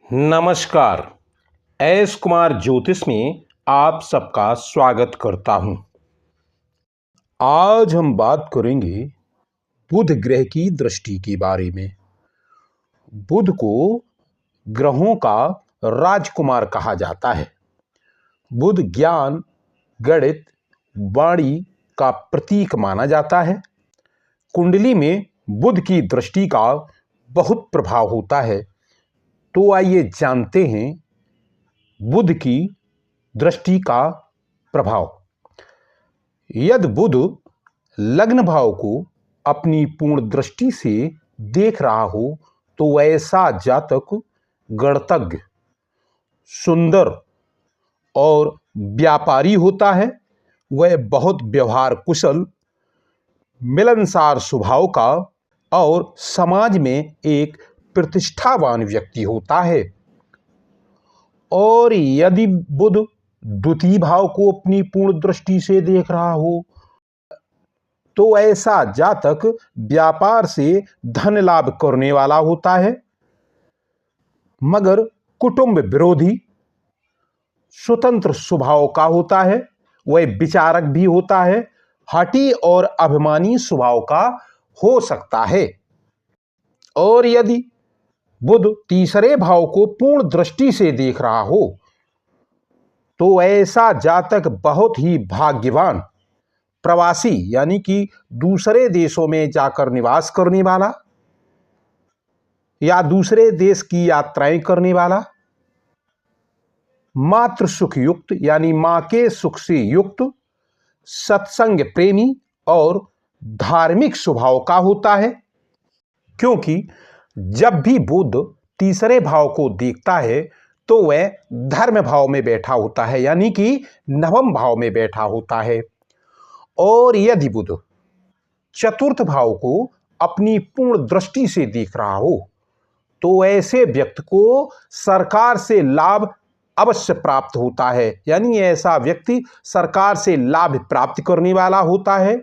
नमस्कार। एस कुमार ज्योतिष में आप सबका स्वागत करता हूं। आज हम बात करेंगे बुध ग्रह की दृष्टि के बारे में। बुध को ग्रहों का राजकुमार कहा जाता है। बुध ज्ञान, गणित, वाणी का प्रतीक माना जाता है। कुंडली में बुध की दृष्टि का बहुत प्रभाव होता है। तो आइए जानते हैं बुध की दृष्टि का प्रभाव। यदि बुध लग्न भाव को अपनी पूर्ण दृष्टि से देख रहा हो तो ऐसा जातक गणतज्ञ, सुंदर और व्यापारी होता है। वह बहुत व्यवहार कुशल, मिलनसार स्वभाव का और समाज में एक प्रतिष्ठावान व्यक्ति होता है। और यदि बुध द्वितीय भाव को अपनी पूर्ण दृष्टि से देख रहा हो तो ऐसा जातक व्यापार से धन लाभ करने वाला होता है, मगर कुटुंब विरोधी, स्वतंत्र स्वभाव का होता है। वह विचारक भी होता है, हठी और अभिमानी स्वभाव का हो सकता है। और यदि बुध तीसरे भाव को पूर्ण दृष्टि से देख रहा हो तो ऐसा जातक बहुत ही भाग्यवान, प्रवासी यानी कि दूसरे देशों में जाकर निवास करने वाला या दूसरे देश की यात्राएं करने वाला, मातृ सुख युक्त यानी मां के सुख से युक्त, सत्संग प्रेमी और धार्मिक स्वभाव का होता है। क्योंकि जब भी बुध तीसरे भाव को देखता है तो वह धर्म भाव में बैठा होता है, यानी कि नवम भाव में बैठा होता है। और यदि बुध चतुर्थ भाव को अपनी पूर्ण दृष्टि से देख रहा हो तो ऐसे व्यक्ति को सरकार से लाभ अवश्य प्राप्त होता है, यानी ऐसा व्यक्ति सरकार से लाभ प्राप्त करने वाला होता है।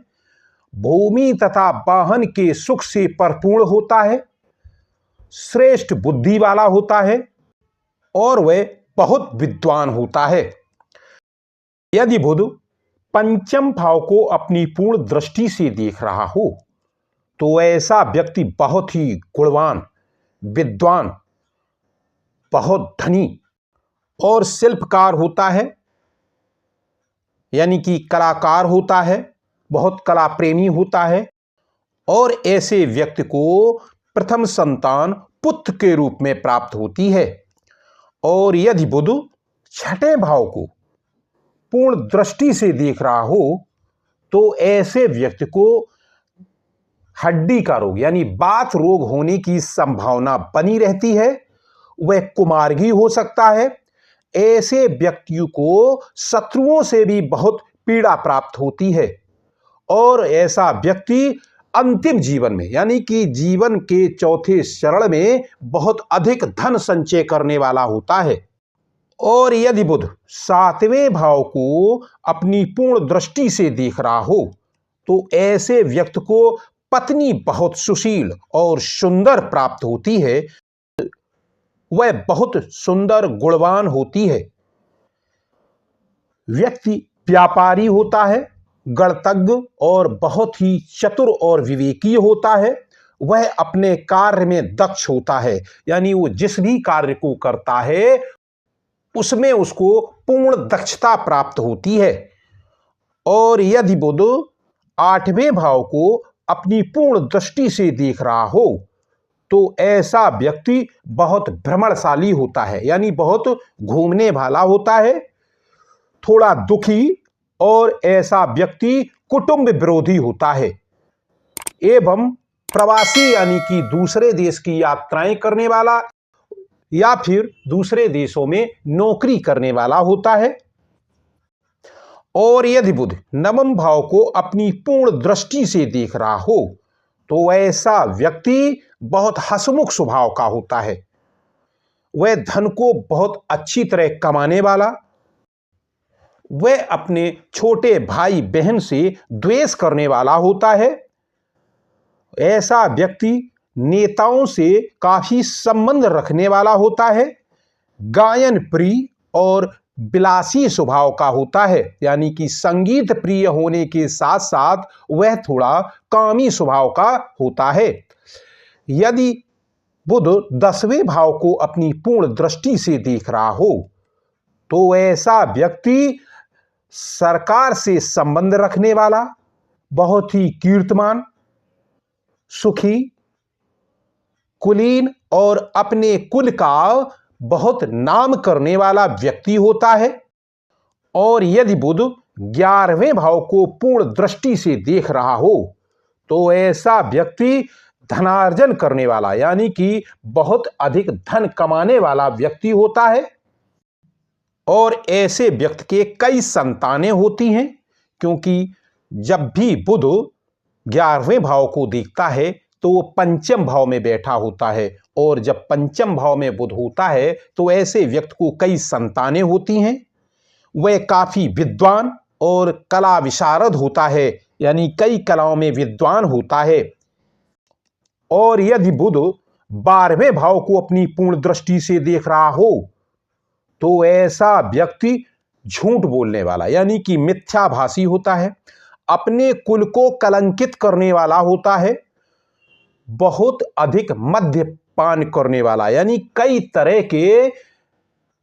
भूमि तथा वाहन के सुख से परिपूर्ण होता है, श्रेष्ठ बुद्धि वाला होता है और वह बहुत विद्वान होता है। यदि बुध पंचम भाव को अपनी पूर्ण दृष्टि से देख रहा हो तो ऐसा व्यक्ति बहुत ही गुणवान, विद्वान, बहुत धनी और शिल्पकार होता है, यानी कि कलाकार होता है, बहुत कला प्रेमी होता है। और ऐसे व्यक्ति को प्रथम संतान पुत्र के रूप में प्राप्त होती है। और यदि बुध छठे भाव को पूर्ण दृष्टि से देख रहा हो तो ऐसे व्यक्ति को हड्डी का रोग यानी बात रोग होने की संभावना बनी रहती है। वह कुमार्गी हो सकता है। ऐसे व्यक्तियों को शत्रुओं से भी बहुत पीड़ा प्राप्त होती है। और ऐसा व्यक्ति अंतिम जीवन में यानी कि जीवन के चौथे चरण में बहुत अधिक धन संचय करने वाला होता है। और यदि बुध सातवें भाव को अपनी पूर्ण दृष्टि से देख रहा हो तो ऐसे व्यक्ति को पत्नी बहुत सुशील और सुंदर प्राप्त होती है। वह बहुत सुंदर, गुणवान होती है। व्यक्ति व्यापारी होता है, गणतज्ञ और बहुत ही चतुर और विवेकी होता है। वह अपने कार्य में दक्ष होता है, यानी वो जिस भी कार्य को करता है उसमें उसको पूर्ण दक्षता प्राप्त होती है। और यदि बुध आठवें भाव को अपनी पूर्ण दृष्टि से देख रहा हो तो ऐसा व्यक्ति बहुत भ्रमणशाली होता है, यानी बहुत घूमने वाला होता है, थोड़ा दुखी, और ऐसा व्यक्ति कुटुंब विरोधी होता है एवं प्रवासी यानी कि दूसरे देश की यात्राएं करने वाला या फिर दूसरे देशों में नौकरी करने वाला होता है। और यदि बुध नवम भाव को अपनी पूर्ण दृष्टि से देख रहा हो तो ऐसा व्यक्ति बहुत हंसमुख स्वभाव का होता है। वह धन को बहुत अच्छी तरह कमाने वाला, वह अपने छोटे भाई बहन से द्वेष करने वाला होता है। ऐसा व्यक्ति नेताओं से काफी संबंध रखने वाला होता है, गायन प्रिय और विलासी स्वभाव का होता है, यानी कि संगीत प्रिय होने के साथ साथ वह थोड़ा कामी स्वभाव का होता है। यदि बुध 10वें भाव को अपनी पूर्ण दृष्टि से देख रहा हो तो ऐसा व्यक्ति सरकार से संबंध रखने वाला, बहुत ही कीर्तिमान, सुखी, कुलीन और अपने कुल का बहुत नाम करने वाला व्यक्ति होता है। और यदि बुध 11वें भाव को पूर्ण दृष्टि से देख रहा हो तो ऐसा व्यक्ति धनार्जन करने वाला, यानी कि बहुत अधिक धन कमाने वाला व्यक्ति होता है। और ऐसे व्यक्ति के कई संतानें होती हैं, क्योंकि जब भी बुध 11वें भाव को देखता है तो वो पंचम भाव में बैठा होता है, और जब पंचम भाव में बुध होता है तो ऐसे व्यक्ति को कई संतानें होती हैं। वह काफी विद्वान और कला विशारद होता है, यानी कई कलाओं में विद्वान होता है। और यदि बुध 12वें भाव को अपनी पूर्ण दृष्टि से देख रहा हो तो ऐसा व्यक्ति झूठ बोलने वाला, यानी कि मिथ्याभाषी होता है, अपने कुल को कलंकित करने वाला होता है, बहुत अधिक मद्यपान करने वाला, यानी कई तरह के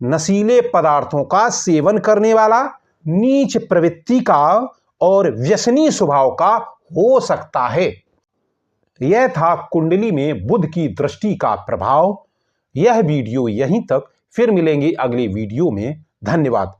नशीले पदार्थों का सेवन करने वाला, नीच प्रवृत्ति का और व्यसनी स्वभाव का हो सकता है। यह था कुंडली में बुध की दृष्टि का प्रभाव। यह वीडियो यहीं तक, फिर मिलेंगे अगले वीडियो में। धन्यवाद।